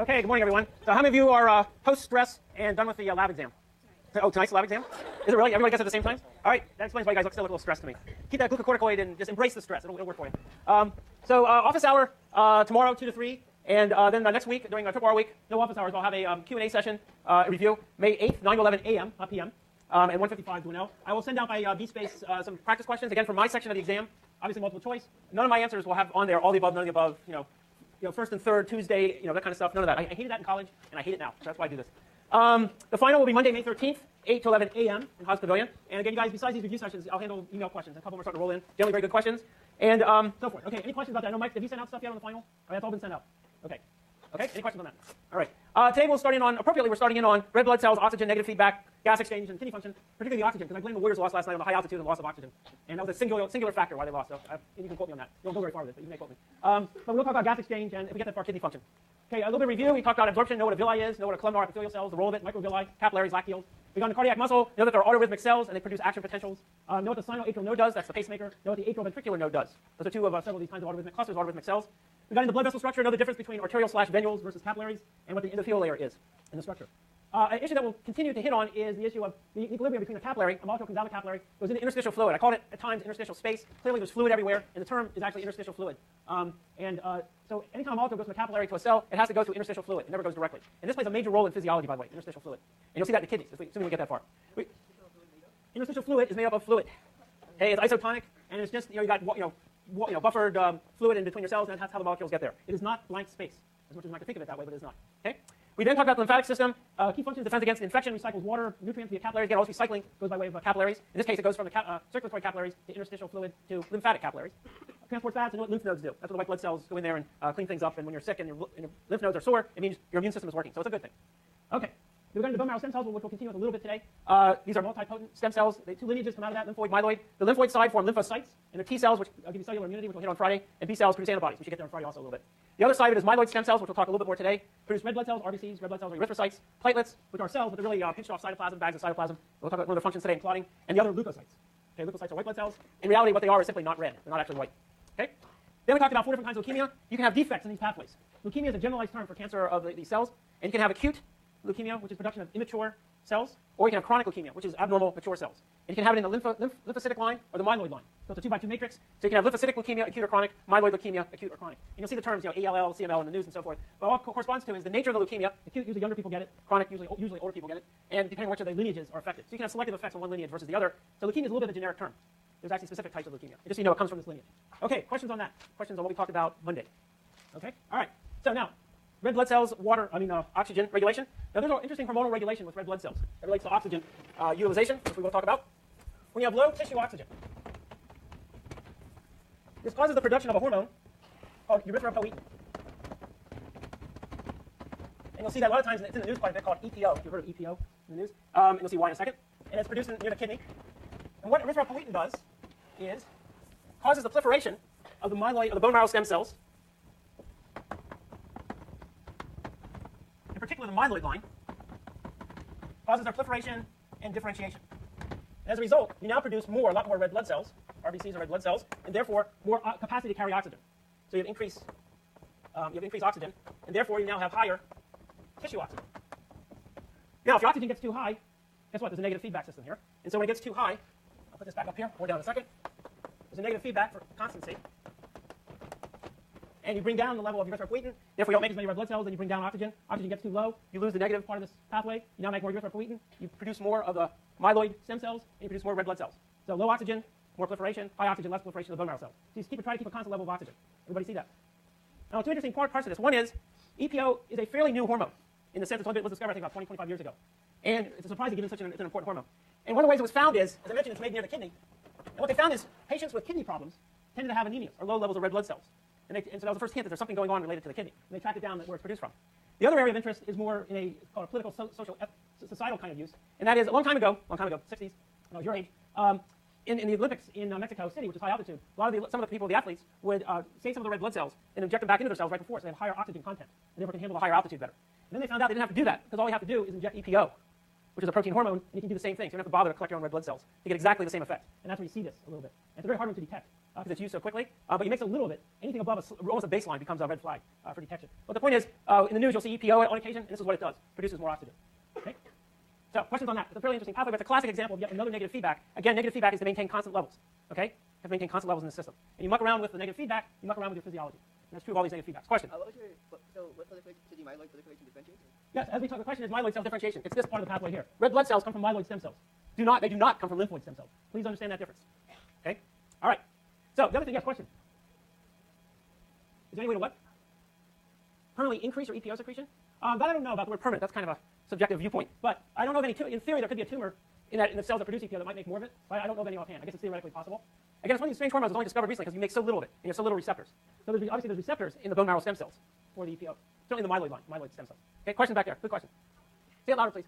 Okay, good morning, everyone. So how many of you are post-stress and done with the lab exam? Oh, tonight's the lab exam? Is it really? Everybody gets it at the same time? All right, that explains why you guys still look a little stressed to me. Keep that glucocorticoid and just embrace the stress. It'll work for you. Office hour tomorrow, 2 to 3. And then next week, during Triple R week, no office hours, I'll have a Q&A session review, May 8th, 9 to 11 a.m., not p.m., and 1:55 to 1L. I will send out by VSpace some practice questions, again, from my section of the exam, obviously multiple choice. None of my answers will have on there all the above, none of the above, first and third, Tuesday, that kind of stuff. None of that. I hated that in college, and I hate it now. So that's why I do this. The final will be Monday, May 13th, 8 to 11 a.m. in Haas Pavilion. And again, you guys, besides these review sessions, I'll handle email questions. A couple more starting to roll in. Generally very good questions. And so forth. Okay, any questions about that? I know, Mike, have you sent out stuff yet on the final? All right, that's all been sent out. Okay. Okay, any questions on that? All right. Today we're starting on red blood cells, oxygen, negative feedback, gas exchange, and kidney function, particularly the oxygen, because I blame the Warriors lost last night on the high altitude and loss of oxygen. And that was a singular factor why they lost. So you can quote me on that. You don't go very far with it, but you may quote me. But we'll talk about gas exchange, and if we get that far, kidney function. Okay, a little bit of review. We talked about absorption, know what a villi is, know what a columnar epithelial cells, the role of it, microvilli, capillaries, lacteals. We got into cardiac muscle, know that they're autorhythmic cells, and they produce action potentials. Know what the sinoatrial node does, that's the pacemaker. Know what the atrioventricular node does. Those are two of several of these kinds of autorhythmic clusters, autorhythmic cells. We got into blood vessel structure, know the difference between arterial/venules versus capillaries, and what the endothelial layer is in the structure. An issue that we'll continue to hit on is the issue of the equilibrium between a capillary. A molecule comes out of the capillary, goes into interstitial fluid. I call it at times interstitial space. Clearly there's fluid everywhere, and the term is actually interstitial fluid. So anytime a molecule goes from a capillary to a cell, it has to go through interstitial fluid. It never goes directly. And this plays a major role in physiology, by the way, interstitial fluid. And you'll see that in the kidneys, assuming we get that far. Interstitial fluid is made up of fluid. Okay, it's isotonic, and it's just, you got buffered fluid in between your cells, and that's how the molecules get there. It is not blank space, as much as you might think of it that way, but it is not. Okay? We then talk about the lymphatic system. Key functions: defense against infection, recycles water, nutrients via capillaries. Again, all this recycling goes by way of capillaries. In this case, it goes from the circulatory capillaries to interstitial fluid to lymphatic capillaries. Transport fats and what lymph nodes do. That's what the white blood cells go in there and clean things up. And when you're sick and your lymph nodes are sore, it means your immune system is working. So it's a good thing. Okay. We're going to bone marrow stem cells, which we'll continue with a little bit today. These are multipotent stem cells. The two lineages come out of that: lymphoid, myeloid. The lymphoid side form lymphocytes, and the T cells, which give you cellular immunity, which we'll hit on Friday, and B cells produce antibodies. We should get there on Friday also a little bit. The other side of it is myeloid stem cells, which we'll talk a little bit more today. Produce red blood cells, RBCs. Red blood cells are erythrocytes. Platelets, which are cells, but they're really pinched off cytoplasm, bags of cytoplasm. We'll talk about one of their functions today in clotting. And the other leukocytes. Okay, leukocytes are white blood cells. In reality, what they are is simply not red. They're not actually white. Okay. Then we talked about 4 different kinds of leukemia. You can have defects in these pathways. Leukemia is a generalized term for cancer of these cells, and you can have acute leukemia, which is production of immature cells, or you can have chronic leukemia, which is abnormal mature cells. And you can have it in the lymphocytic line or the myeloid line. So it's a 2x2 matrix. So you can have lymphocytic leukemia, acute or chronic, myeloid leukemia, acute or chronic. And you'll see the terms, ALL, CML in the news and so forth. But what corresponds to is the nature of the leukemia. Acute, usually younger people get it. Chronic, usually older people get it. And depending on which of the lineages are affected. So you can have selective effects on one lineage versus the other. So leukemia is a little bit of a generic term. There's actually specific types of leukemia. And just so you know, it comes from this lineage. Okay, questions on that? Questions on what we talked about Monday? Okay, all right. So now, red blood cells, oxygen regulation. Now, there's an interesting hormonal regulation with red blood cells that relates to oxygen utilization, which we will talk about. When you have low tissue oxygen, this causes the production of a hormone called erythropoietin. And you'll see that a lot of times it's in the news quite a bit called EPO. You've heard of EPO in the news. And you'll see why in a second. And it's produced near the kidney. And what erythropoietin does is causes the proliferation of the myeloid, of the bone marrow stem cells, in particular the myeloid line, causes their proliferation and differentiation. And as a result, you now produce a lot more red blood cells, RBCs are red blood cells, and therefore more capacity to carry oxygen. So you have increased oxygen, and therefore you now have higher tissue oxygen. Now, if your oxygen gets too high, guess what? There's a negative feedback system here. And so when it gets too high, I'll put this back up here, or down in a second. There's a negative feedback for constancy. And you bring down the level of erythropoietin. Therefore, you don't make as many red blood cells, and you bring down oxygen. Oxygen gets too low. You lose the negative part of this pathway. You now make more erythropoietin. You produce more of the myeloid stem cells, and you produce more red blood cells. So low oxygen, more proliferation. High oxygen, less proliferation of the bone marrow cells. So you try to keep a constant level of oxygen. Everybody see that? Now, two interesting parts of this. One is EPO is a fairly new hormone in the sense it was discovered, I think, about 20, 25 years ago. And it's a surprising given it's an important hormone. And one of the ways it was found is, as I mentioned, it's made near the kidney. And what they found is patients with kidney problems tended to have anemia or low levels of red blood cells. And so that was the first hint that there's something going on related to the kidney. And they tracked it down where it's produced from. The other area of interest is more in it's called a political, social, societal kind of use. And that is a long time ago, 60s, when I was your age, in the Olympics in Mexico City, which is high altitude, some of the people, the athletes, would save some of the red blood cells and inject them back into their cells right before, so they have higher oxygen content, and therefore can handle the higher altitude better. And then they found out they didn't have to do that, because all you have to do is inject EPO, which is a protein hormone, and you can do the same thing. So you don't have to bother to collect your own red blood cells to get exactly the same effect. And that's where you see this a little bit. And it's a very hard one to detect. because it's used so quickly, but you mix a little bit. Anything above almost a baseline becomes a red flag for detection. But the point is, in the news, you'll see EPO on occasion, and this is what it does. Produces more oxygen. Okay? So questions on that. It's a fairly interesting pathway, but it's a classic example of yet another negative feedback. Again, negative feedback is to maintain constant levels. Okay? Have to maintain constant levels in the system. And you muck around with the negative feedback, you muck around with your physiology. And that's true of all these negative feedbacks. Question? What proliferation to the myeloid proliferation differentiation? Yes, as we talked, the question is myeloid cell differentiation. It's this part of the pathway here. Red blood cells come from myeloid stem cells. They do not come from lymphoid stem cells. Please understand that difference. Okay? All right. So the other thing, yes, question. Is there any way to what? Permanently increase your EPO secretion? That I don't know about the word permanent. That's kind of a subjective viewpoint. But I don't know of any, in theory, there could be a tumor in the cells that produce EPO that might make more of it. But I don't know of any offhand. I guess it's theoretically possible. Again, it's one of these strange hormones that's only discovered recently because you make so little of it, and you have so little receptors. So obviously there's receptors in the bone marrow stem cells for the EPO. Certainly in the myeloid stem cells. Okay, question back there. Good question. Say it louder, please.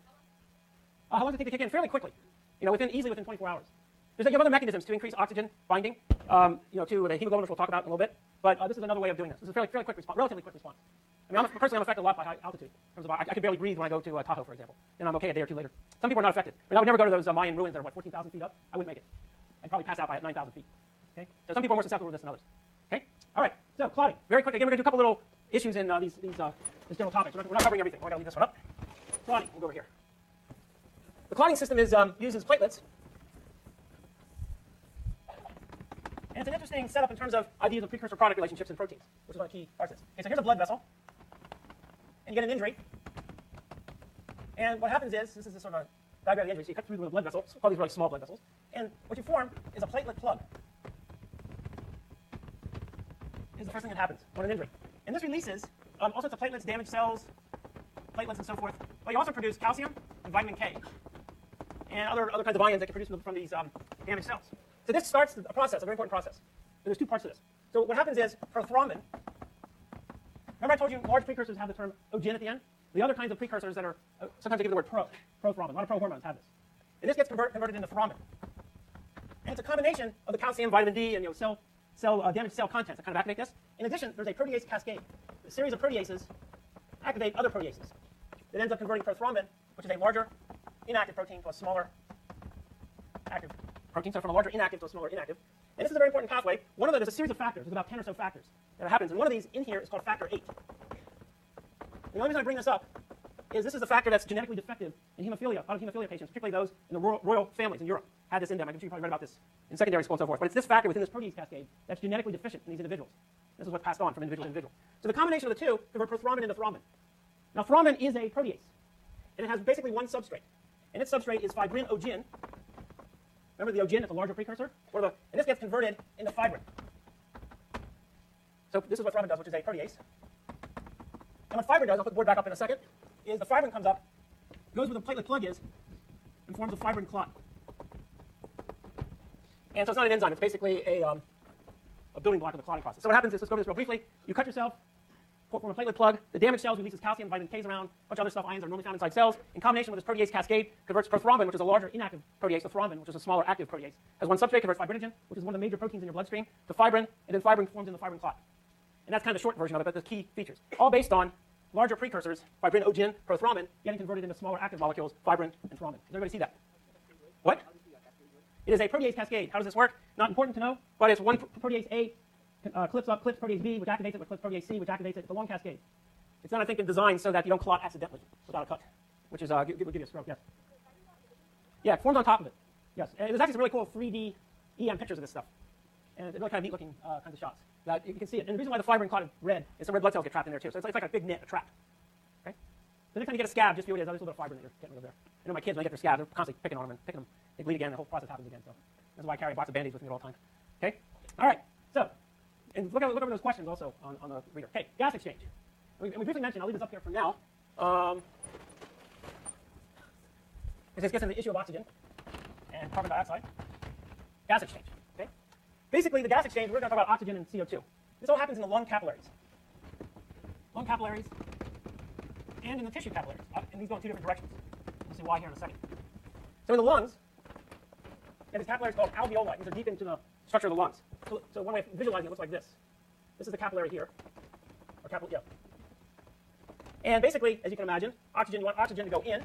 How long does it take to kick in? Fairly quickly. Easily within 24 hours. You have other mechanisms to increase oxygen binding, to the hemoglobin, which we'll talk about in a little bit. But this is another way of doing this. This is a fairly quick response, relatively quick response. I mean, personally, I'm affected a lot by high altitude. In terms of, I can barely breathe when I go to Tahoe, for example. And I'm okay a day or two later. Some people are not affected. I mean, I would never go to those Mayan ruins that are, 14,000 feet up? I wouldn't make it. I'd probably pass out by 9,000 feet. Okay? So some people are more susceptible to this than others. Okay? All right. So clotting. Very quickly. Again, we're going to do a couple little issues in this general topics. We're not covering everything. We're going to leave this one up. Clotting. We'll go over here. The clotting system uses platelets. And it's an interesting setup in terms of ideas of precursor-product relationships in proteins, which is one of the key parts of this. Okay, so here's a blood vessel. And you get an injury. And what happens is, this is a sort of a diagram of the injury. So you cut through the blood vessel, called these really small blood vessels. And what you form is a platelet plug. This is the first thing that happens on an injury. And this releases all sorts of platelets, damaged cells, platelets, and so forth. But you also produce calcium and vitamin K and other kinds of ions that can produce from these damaged cells. So this starts a process, a very important process. And there's two parts to this. So what happens is, prothrombin, remember I told you large precursors have the term ogin at the end? The other kinds of precursors that are, sometimes they give the word prothrombin. A lot of prohormones have this. And this gets converted into thrombin. And it's a combination of the calcium, vitamin D, and damaged cell contents that kind of activate this. In addition, there's a protease cascade. A series of proteases activate other proteases. That ends up converting prothrombin, which is a larger inactive protein, to a smaller active protein. So from a larger inactive to a smaller inactive. And this is a very important pathway. One of them is a series of factors. There's about 10 or so factors that happens. And one of these in here is called factor 8. And the only reason I bring this up is this is a factor that's genetically defective in hemophilia. A lot of hemophilia patients, particularly those in the royal families in Europe, had this in them. I'm sure you probably read about this in secondary school and so forth. But it's this factor within this protease cascade that's genetically deficient in these individuals. This is what's passed on from individual to individual. So the combination of the two convert prothrombin into thrombin. Now, thrombin is a protease. And it has basically one substrate. And its substrate is fibrin ogin. Remember the ogin is the larger precursor? And this gets converted into fibrin. So this is what thrombin does, which is a protease. And what fibrin does, I'll put the board back up in a second, is the fibrin comes up, goes where the platelet plug is, and forms a fibrin clot. And so it's not an enzyme. It's basically a building block of the clotting process. So what happens is, let's go over this real briefly. You cut yourself, form a platelet plug. The damaged cells releases calcium, vitamin K's around, a bunch of other stuff, ions are normally found inside cells. In combination with this protease cascade, converts prothrombin, which is a larger inactive protease, to thrombin, which is a smaller active protease. Has one substrate, converts fibrinogen, which is one of the major proteins in your bloodstream, to fibrin, and then fibrin forms in the fibrin clot. And that's kind of the short version of it, but the key features. All based on larger precursors, fibrin, ogin, prothrombin, getting converted into smaller active molecules, fibrin, and thrombin. Does everybody see that? What? It is a protease cascade. How does this work? Not important to know, but it's one protease A clips protease B, which activates it, which clips protease C, which activates it. It's a long cascade. It's not, I think, designed so that you don't clot accidentally without a cut, which is would give you a stroke. Yes. Yeah, it forms on top of it. Yes. And there's actually some really cool 3D EM pictures of this stuff, and it's really kind of neat-looking kinds of shots. That you can see it. And the reason why the fibrin clot is red is some red blood cells get trapped in there too. So it's like a big net, a trap. Okay. So next time you get a scab, just view it as there's a little bit of fibrin that you're getting rid of there. I know my kids, when they get their scabs, they're constantly picking on them and picking them. They bleed again. The whole process happens again. So that's why I carry a box of Band-Aids with me at all times. Okay. All right. So, and look over those questions also on the reader. Okay. Gas exchange. We briefly mentioned, I'll leave this up here for now. This gets into the issue of oxygen and carbon dioxide. Gas exchange. Okay? Basically, the gas exchange, we're going to talk about oxygen and CO2. This all happens in the lung capillaries. Lung capillaries and in the tissue capillaries. And these go in two different directions. We'll see why here in a second. So in the lungs, you have these capillaries called alveoli. These are deep into the structure of the lungs. So one way of visualizing it looks like this. This is the capillary here. Or capillary, yeah. And basically, as you can imagine, oxygen, you want oxygen to go in,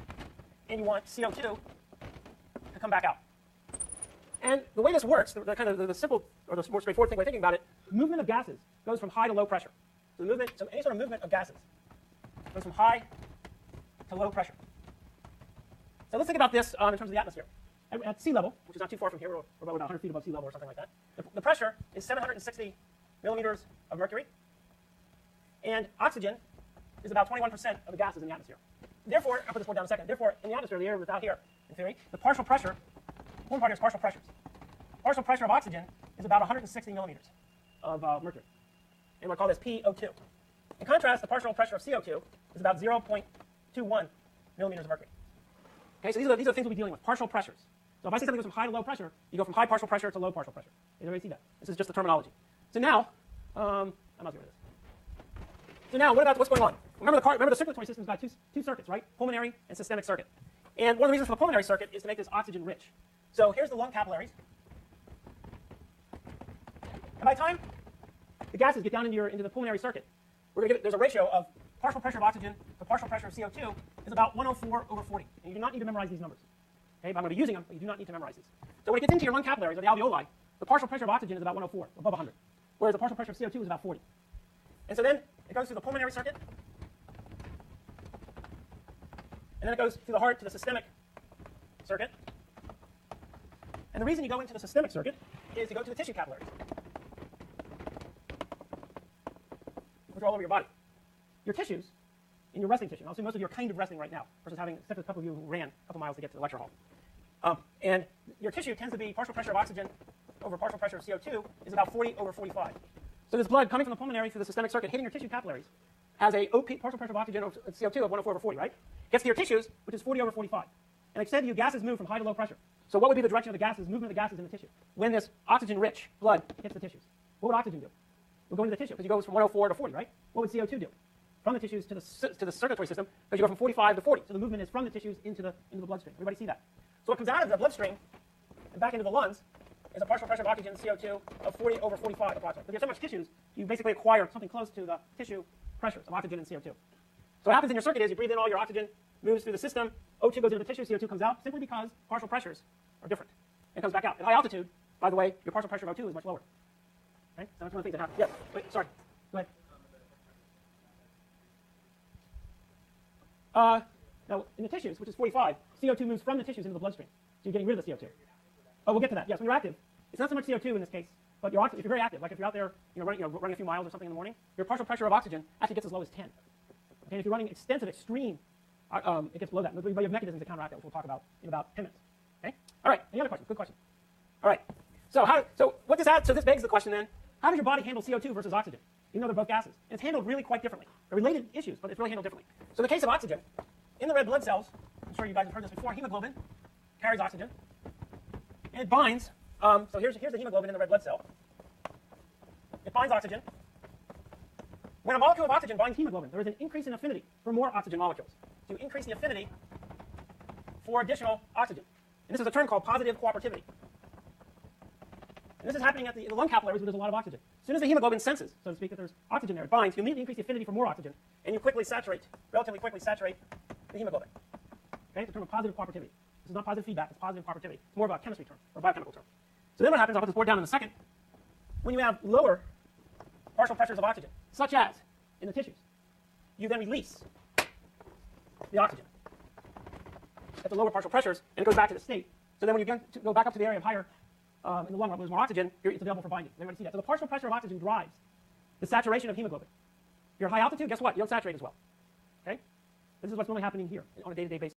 and you want CO2 to come back out. And the way this works, the simple or the more straightforward way of thinking about it, movement of gases goes from high to low pressure. So any sort of movement of gases goes from high to low pressure. So let's think about this in terms of the atmosphere. At sea level, which is not too far from here, we're about 100 feet above sea level or something like that, the pressure is 760 millimeters of mercury, and oxygen is about 21% of the gases in the atmosphere. Therefore, I'll put this one down in a second. Therefore, in the atmosphere, the air is out here, in theory, the partial pressure, one part here is partial pressures. Partial pressure of oxygen is about 160 millimeters of mercury. And we'll call this PO2. In contrast, the partial pressure of CO2 is about 0.21 millimeters of mercury. Okay, so these are the things we'll be dealing with, partial pressures. So if I say something goes from high to low pressure, you go from high partial pressure to low partial pressure. Does everybody see that? This is just the terminology. So now, I'm not doing this. So now, what's going on? Remember the circulatory system's got two circuits, right? Pulmonary and systemic circuit. And one of the reasons for the pulmonary circuit is to make this oxygen rich. So here's the lung capillaries. And by the time the gases get down into the pulmonary circuit, there's a ratio of partial pressure of oxygen to partial pressure of CO2 is about 104 over 40. And you do not need to memorize these numbers. Okay, but I'm going to be using them, but you do not need to memorize these. So when it gets into your lung capillaries, or the alveoli, the partial pressure of oxygen is about 104, above 100, whereas the partial pressure of CO2 is about 40. And so then it goes through the pulmonary circuit, and then it goes through the heart to the systemic circuit. And the reason you go into the systemic circuit is to go to the tissue capillaries, which are all over your body. Your tissues, in your resting tissue, I'll say most of you are kind of resting right now, versus except for a couple of you who ran a couple miles to get to the lecture hall. And your tissue tends to be partial pressure of oxygen over partial pressure of CO2 is about 40 over 45. So this blood coming from the pulmonary through the systemic circuit, hitting your tissue capillaries, has a partial pressure of oxygen over CO2 of 104 over 40, right? Gets to your tissues, which is 40 over 45. And I said to you, gases move from high to low pressure. So what would be the direction of the gases, movement of the gases in the tissue? When this oxygen-rich blood hits the tissues, what would oxygen do? It would go into the tissue, because it goes from 104 to 40, right? What would CO2 do? From the tissues to the circulatory system, because you go from 45 to 40. So the movement is from the tissues into the bloodstream. Everybody see that? So what comes out of the bloodstream and back into the lungs is a partial pressure of oxygen, CO2, of 40 over 45 approximately. If you have so much tissues, you basically acquire something close to the tissue pressures of oxygen and CO2. So what happens in your circuit is you breathe in all your oxygen, moves through the system, O2 goes into the tissue, CO2 comes out, simply because partial pressures are different. It comes back out. At high altitude, by the way, your partial pressure of O2 is much lower. Okay? So that's one of the things that happens. Yes. Wait, sorry. Go ahead. Now, in the tissues, which is 45, CO2 moves from the tissues into the bloodstream. So you're getting rid of the CO2. Oh, we'll get to that. Yes, when you're active, it's not so much CO2 in this case, but if you're very active, like if you're out there running a few miles or something in the morning, your partial pressure of oxygen actually gets as low as 10. Okay? And if you're running extensive, extreme, it gets below that. But you have mechanisms to counteract that, which we'll talk about in about 10 minutes. Okay? All right, any other questions? Good question. All right. So this begs the question then, how does your body handle CO2 versus oxygen? Even though they're both gases. And it's handled really quite differently. They're related issues, but it's really handled differently. So in the case of oxygen, in the red blood cells, I'm sure you guys have heard this before, hemoglobin carries oxygen. And it binds, so here's the hemoglobin in the red blood cell. It binds oxygen. When a molecule of oxygen binds hemoglobin, there is an increase in affinity for more oxygen molecules. So you increase the affinity for additional oxygen. And this is a term called positive cooperativity. And this is happening in the lung capillaries where there's a lot of oxygen. As soon as the hemoglobin senses, so to speak, that there's oxygen there, it binds, you immediately increase the affinity for more oxygen, and you relatively quickly saturate the hemoglobin. Okay? It's a term of positive cooperativity. This is not positive feedback, it's positive cooperativity. It's more of a chemistry term, or a biochemical term. So then what happens, I'll put this board down in a second, when you have lower partial pressures of oxygen, such as in the tissues, you then release the oxygen at the lower partial pressures, and it goes back to the state. So then when you go back up to the area of higher in the lung where there's more oxygen, it's available for binding. Everybody see that? So the partial pressure of oxygen drives the saturation of hemoglobin. If you're at high altitude, guess what? You don't saturate as well. Okay? This is what's normally happening here on a day-to-day basis.